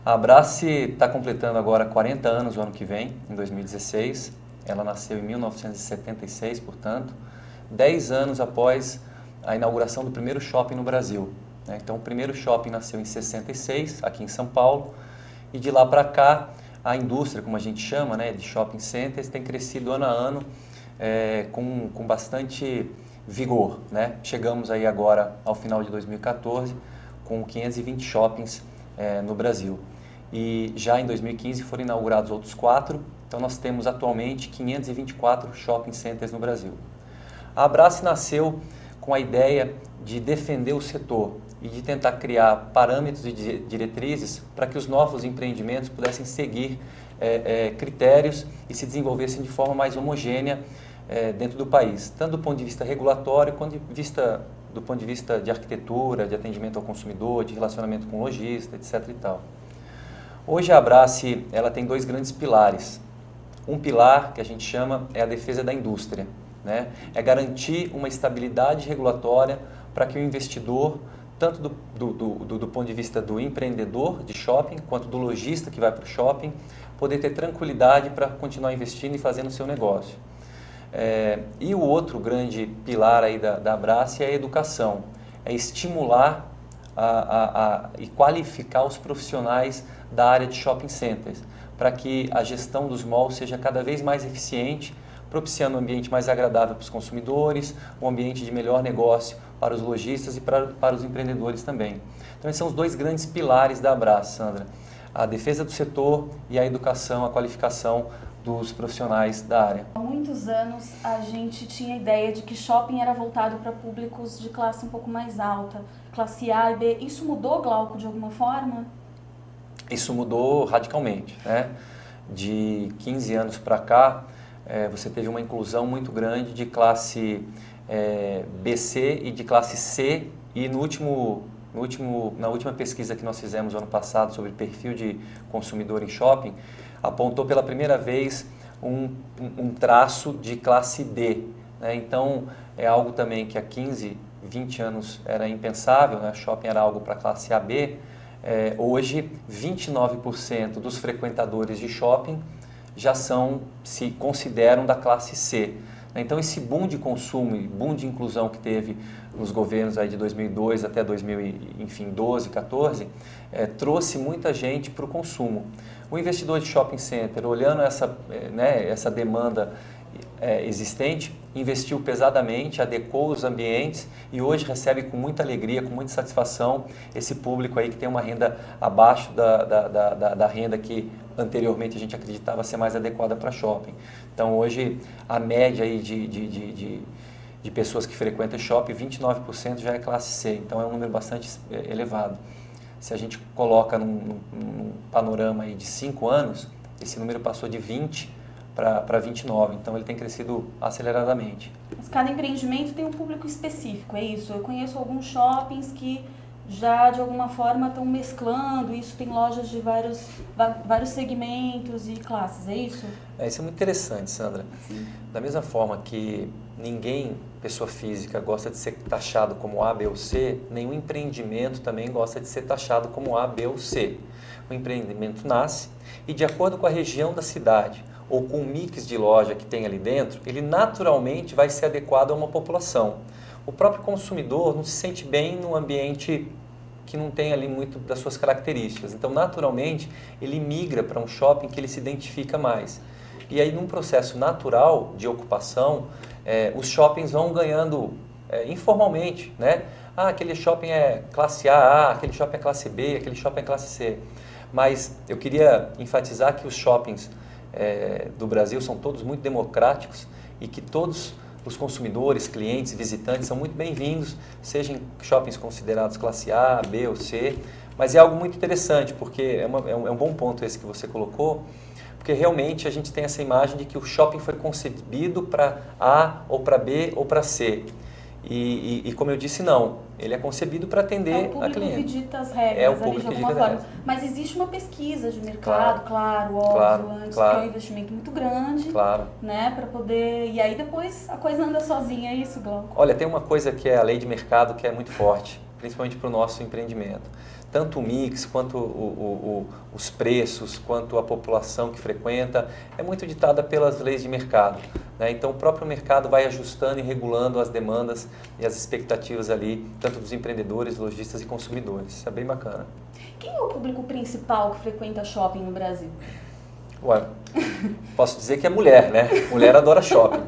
A Abrace está completando agora 40 anos o ano que vem, em 2016. Ela nasceu em 1976, portanto, 10 anos após a inauguração do primeiro shopping no Brasil. Então, o primeiro shopping nasceu em 66, aqui em São Paulo, e de lá para cá, a indústria, como a gente chama, de shopping centers, tem crescido ano a ano com bastante vigor. Chegamos aí agora ao final de 2014 com 520 shoppings no Brasil. E já em 2015 foram inaugurados outros 4, então nós temos atualmente 524 shopping centers no Brasil. A Abrace nasceu com a ideia de defender o setor e de tentar criar parâmetros e diretrizes para que os novos empreendimentos pudessem seguir critérios e se desenvolvessem de forma mais homogênea dentro do país, tanto do ponto de vista regulatório quanto do ponto de vista de arquitetura, de atendimento ao consumidor, de relacionamento com o lojista, etc. e tal. Hoje a Abrace ela tem 2 grandes pilares. Um pilar que a gente chama é a defesa da indústria. É garantir uma estabilidade regulatória para que o investidor, tanto do ponto de vista do empreendedor de shopping, quanto do lojista que vai para o shopping, poder ter tranquilidade para continuar investindo e fazendo o seu negócio. E o outro grande pilar aí da Abrace é a educação, é estimular e qualificar os profissionais da área de shopping centers, para que a gestão dos malls seja cada vez mais eficiente, propiciando um ambiente mais agradável para os consumidores, um ambiente de melhor negócio para os lojistas e para os empreendedores também. Então, esses são os 2 grandes pilares da Abrace, Sandra. A defesa do setor e a educação, a qualificação dos profissionais da área. Há muitos anos a gente tinha a ideia de que shopping era voltado para públicos de classe um pouco mais alta, classe A e B. Isso mudou, Glauco, de alguma forma? Isso mudou radicalmente. De 15 anos para cá, você teve uma inclusão muito grande de classe BC e de classe C, e na última pesquisa que nós fizemos ano passado sobre perfil de consumidor em shopping, apontou pela primeira vez um traço de classe D. Então, é algo também que há 15, 20 anos era impensável, shopping era algo para classe AB. Hoje, 29% dos frequentadores de shopping já se consideram da classe C. Então, esse boom de consumo e boom de inclusão que teve nos governos aí de 2002 até 2012, 14, trouxe muita gente para o consumo. O investidor de shopping center, olhando essa demanda existente, investiu pesadamente, adequou os ambientes e hoje recebe com muita alegria, com muita satisfação esse público aí que tem uma renda abaixo da renda que anteriormente a gente acreditava ser mais adequada para shopping. Então hoje a média aí de pessoas que frequentam shopping, 29% já é classe C, então é um número bastante elevado. Se a gente coloca num panorama aí de 5 anos, esse número passou de 20 para 29, então ele tem crescido aceleradamente. Mas cada empreendimento tem um público específico, é isso? Eu conheço alguns shoppings que já de alguma forma estão mesclando, isso tem lojas de vários segmentos e classes, é isso? Isso é muito interessante, Sandra. Sim. Da mesma forma que ninguém, pessoa física, gosta de ser taxado como A, B ou C, nenhum empreendimento também gosta de ser taxado como A, B ou C. O empreendimento nasce e, de acordo com a região da cidade ou com o mix de loja que tem ali dentro, ele naturalmente vai ser adequado a uma população. O próprio consumidor não se sente bem num ambiente que não tem ali muito das suas características. Então, naturalmente, ele migra para um shopping que ele se identifica mais. E aí, num processo natural de ocupação, os shoppings vão ganhando informalmente, aquele shopping é classe A, aquele shopping é classe B, aquele shopping é classe C. Mas eu queria enfatizar que os shoppings do Brasil são todos muito democráticos e que todos os consumidores, clientes, visitantes são muito bem-vindos, sejam shoppings considerados classe A, B ou C, mas é algo muito interessante, porque é um bom ponto esse que você colocou, porque realmente a gente tem essa imagem de que o shopping foi concebido para A, ou para B, ou para C. E como eu disse, não. Ele é concebido para atender a cliente. É o público que dita as regras ali de alguma forma. Mas existe uma pesquisa de mercado, claro, óbvio, antes, que é um investimento muito grande, para poder... E aí depois a coisa anda sozinha, é isso, Glauco? Olha, tem uma coisa que é a lei de mercado que é muito forte, principalmente para o nosso empreendimento. tanto o mix, quanto os preços, quanto a população que frequenta, é muito ditada pelas leis de mercado, né? Então o próprio mercado vai ajustando e regulando as demandas e as expectativas ali, tanto dos empreendedores, lojistas e consumidores. Isso é bem bacana. Quem é o público principal que frequenta shopping no Brasil? Ué, posso dizer que é mulher, né? Mulher adora shopping.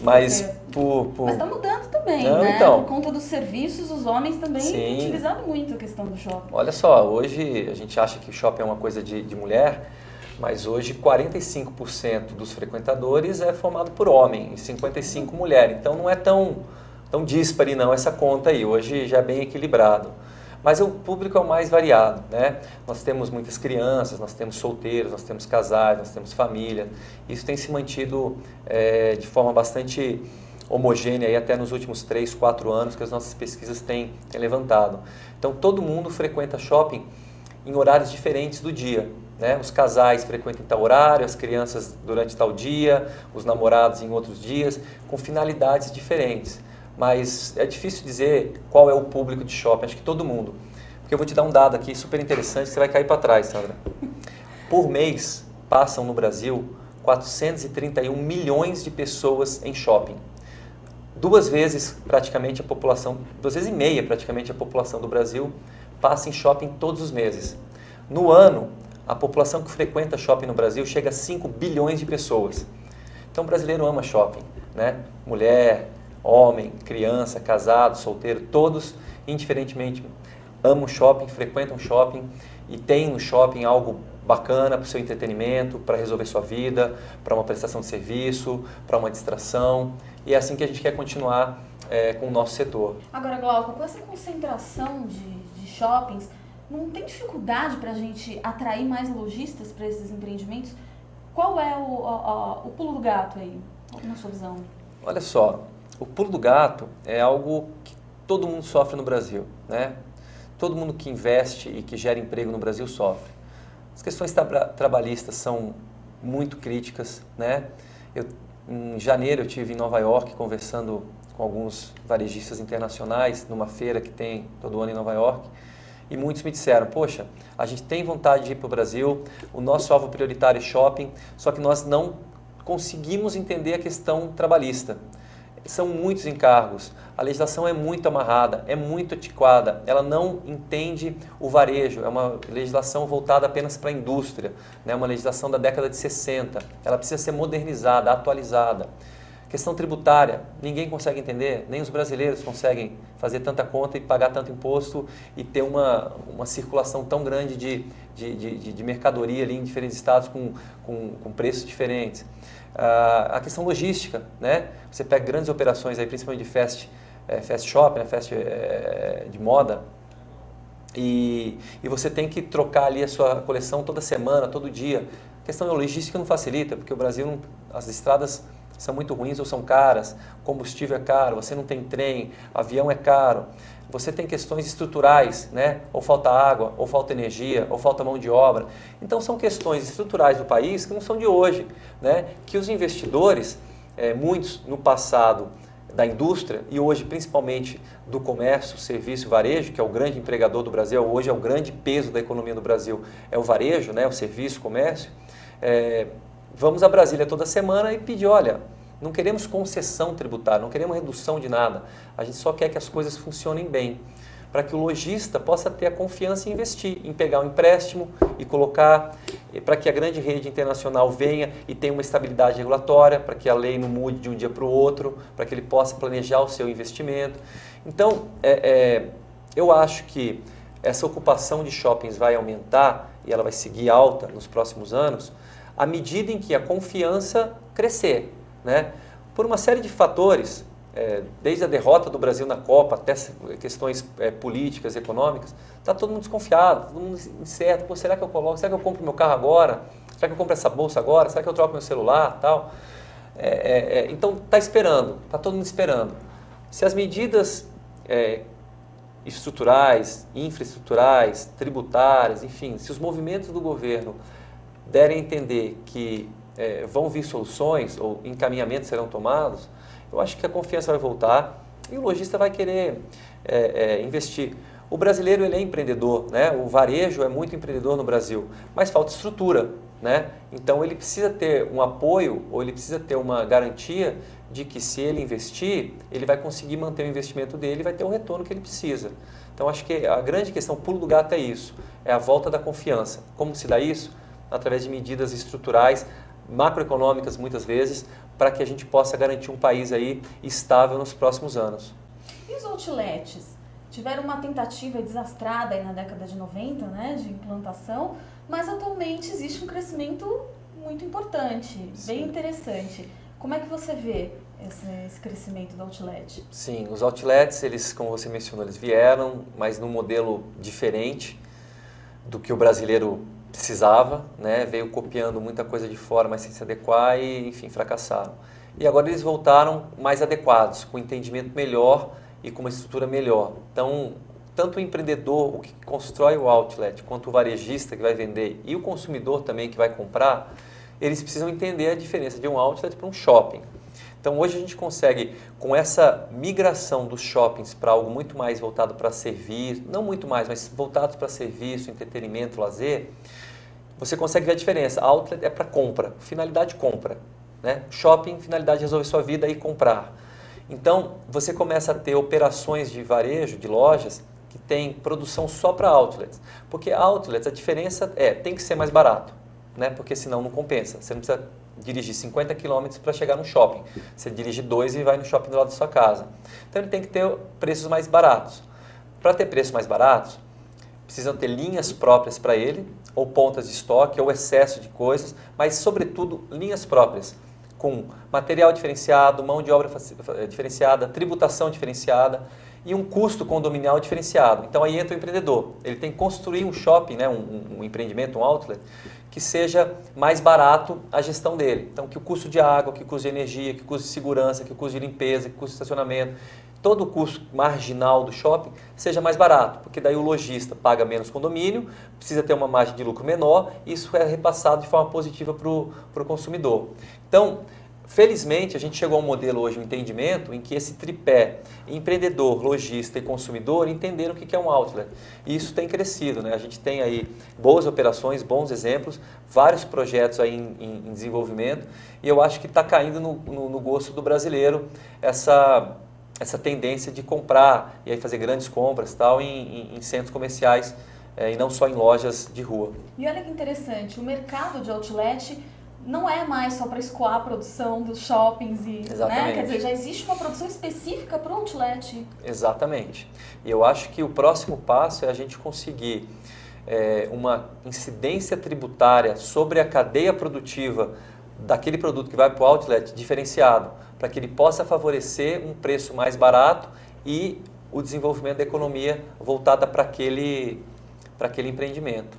Mas Mas está mudando também, não, né? então, Por conta dos serviços, os homens também sim, têm utilizado muito a questão do shopping. Olha só, hoje a gente acha que o shopping é uma coisa de mulher, mas hoje 45% dos frequentadores é formado por homem e 55% mulher. Então não é tão díspare não essa conta aí, hoje já é bem equilibrado. Mas o público é o mais variado, né? Nós temos muitas crianças, nós temos solteiros, nós temos casais, nós temos família. Isso tem se mantido de forma bastante homogênea aí até nos últimos 3, 4 anos que as nossas pesquisas têm levantado. Então todo mundo frequenta shopping em horários diferentes do dia, né? Os casais frequentam em tal horário, as crianças durante tal dia, os namorados em outros dias, com finalidades diferentes. Mas é difícil dizer qual é o público de shopping, acho que todo mundo. Porque eu vou te dar um dado aqui super interessante, você vai cair para trás, Sandra. Por mês, passam no Brasil 431 milhões de pessoas em shopping. 2 vezes praticamente a população, 2 vezes e meia praticamente a população do Brasil passa em shopping todos os meses. No ano, a população que frequenta shopping no Brasil chega a 5 bilhões de pessoas. Então o brasileiro ama shopping, né? Mulher, homem, criança, casado, solteiro, todos, indiferentemente, amam shopping, frequentam shopping e têm no shopping algo bacana para o seu entretenimento, para resolver sua vida, para uma prestação de serviço, para uma distração. E é assim que a gente quer continuar com o nosso setor. Agora, Glauco, com essa concentração de shoppings, não tem dificuldade para a gente atrair mais lojistas para esses empreendimentos? Qual é o pulo do gato aí, na sua visão? Olha só, o pulo do gato é algo que todo mundo sofre no Brasil, né? Todo mundo que investe e que gera emprego no Brasil sofre. As questões trabalhistas são muito críticas, né? Em janeiro eu estive em Nova York conversando com alguns varejistas internacionais numa feira que tem todo ano em Nova York e muitos me disseram, poxa, a gente tem vontade de ir para o Brasil, o nosso alvo prioritário é shopping, só que nós não conseguimos entender a questão trabalhista. São muitos encargos, a legislação é muito amarrada, é muito antiquada, ela não entende o varejo, é uma legislação voltada apenas para a indústria, né? Uma legislação da década de 60, ela precisa ser modernizada, atualizada. Questão tributária, ninguém consegue entender, nem os brasileiros conseguem fazer tanta conta e pagar tanto imposto e ter uma circulação tão grande de mercadoria ali em diferentes estados com preços diferentes. A questão logística, né? Você pega grandes operações, aí, principalmente de fast shop, né? Fast de moda, e você tem que trocar ali a sua coleção toda semana, todo dia. A questão da logística não facilita, porque o Brasil, as estradas são muito ruins ou são caras, combustível é caro, você não tem trem, avião é caro. Você tem questões estruturais, né? Ou falta água, ou falta energia, ou falta mão de obra. Então são questões estruturais do país que não são de hoje, né? Que os investidores, muitos no passado da indústria e hoje principalmente do comércio, serviço e varejo, que é o grande empregador do Brasil, hoje é o grande peso da economia do Brasil, é o varejo, né? O serviço, o comércio. Vamos a Brasília toda semana e pedir, olha, não queremos concessão tributária, não queremos redução de nada. A gente só quer que as coisas funcionem bem, para que o lojista possa ter a confiança em investir, em pegar um empréstimo e colocar, para que a grande rede internacional venha e tenha uma estabilidade regulatória, para que a lei não mude de um dia para o outro, para que ele possa planejar o seu investimento. Então, eu acho que essa ocupação de shoppings vai aumentar e ela vai seguir alta nos próximos anos, à medida em que a confiança crescer, né? Por uma série de fatores, desde a derrota do Brasil na Copa até questões políticas, econômicas, está todo mundo desconfiado, todo mundo incerto. Pô, será que eu coloco? Será que eu compro meu carro agora? Será que eu compro essa bolsa agora? Será que eu troco meu celular? Tal? Então está esperando, está todo mundo esperando. Se as medidas estruturais, infraestruturais, tributárias, enfim, se os movimentos do governo derem a entender que vão vir soluções ou encaminhamentos serão tomados, eu acho que a confiança vai voltar e o lojista vai querer investir. O brasileiro ele é empreendedor, né? O varejo é muito empreendedor no Brasil, mas falta estrutura, né? Então ele precisa ter um apoio ou ele precisa ter uma garantia de que se ele investir, ele vai conseguir manter o investimento dele e vai ter o retorno que ele precisa. Então acho que a grande questão, o pulo do gato é isso, é a volta da confiança. Como se dá isso? Através de medidas estruturais, macroeconômicas muitas vezes, para que a gente possa garantir um país aí estável nos próximos anos. E os outlets? Tiveram uma tentativa desastrada aí na década de 90, né, de implantação, mas atualmente existe um crescimento muito importante, Sim. bem interessante. Como é que você vê esse crescimento do outlet? Sim, os outlets, eles, como você mencionou, eles vieram, mas num modelo diferente do que o brasileiro precisava, né? Veio copiando muita coisa de fora, mas sem se adequar e, enfim, fracassaram. E agora eles voltaram mais adequados, com um entendimento melhor e com uma estrutura melhor. Então, tanto o empreendedor, o que constrói o outlet, quanto o varejista que vai vender e o consumidor também que vai comprar, eles precisam entender a diferença de um outlet para um shopping. Então hoje a gente consegue, com essa migração dos shoppings para algo muito mais voltado para serviço, não muito mais, mas voltado para serviço, entretenimento, lazer, você consegue ver a diferença. Outlet é para compra, finalidade compra, né? Shopping, finalidade resolver sua vida e comprar. Então você começa a ter operações de varejo, de lojas, que tem produção só para outlets. Porque outlets, a diferença tem que ser mais barato, né? Porque senão não compensa. Você não precisa dirigir 50 km para chegar no shopping. Você dirige 2 e vai no shopping do lado da sua casa. Então ele tem que ter preços mais baratos. Para ter preços mais baratos, precisam ter linhas próprias para ele, ou pontas de estoque, ou excesso de coisas, mas sobretudo linhas próprias, com material diferenciado, mão de obra diferenciada, tributação diferenciada e um custo condominial diferenciado. Então aí entra o empreendedor. Ele tem que construir um shopping, né, um empreendimento, um outlet, que seja mais barato a gestão dele. Então que o custo de água, que o custo de energia, que o custo de segurança, que o custo de limpeza, que o custo de estacionamento, todo o custo marginal do shopping seja mais barato, porque daí o lojista paga menos condomínio, precisa ter uma margem de lucro menor e isso é repassado de forma positiva para o consumidor. Então, felizmente, a gente chegou a um modelo hoje, um entendimento, em que esse tripé, empreendedor, lojista e consumidor, entenderam o que é um outlet. E isso tem crescido, né? A gente tem aí boas operações, bons exemplos, vários projetos aí em desenvolvimento, e eu acho que está caindo no gosto do brasileiro essa tendência de comprar e aí fazer grandes compras tal, em centros comerciais e não só em lojas de rua. E olha que interessante, o mercado de outlet não é mais só para escoar a produção dos shoppings, né? Quer dizer, já existe uma produção específica para o outlet. Exatamente. E eu acho que o próximo passo é a gente conseguir uma incidência tributária sobre a cadeia produtiva daquele produto que vai para o outlet diferenciado, para que ele possa favorecer um preço mais barato e o desenvolvimento da economia voltada para aquele empreendimento.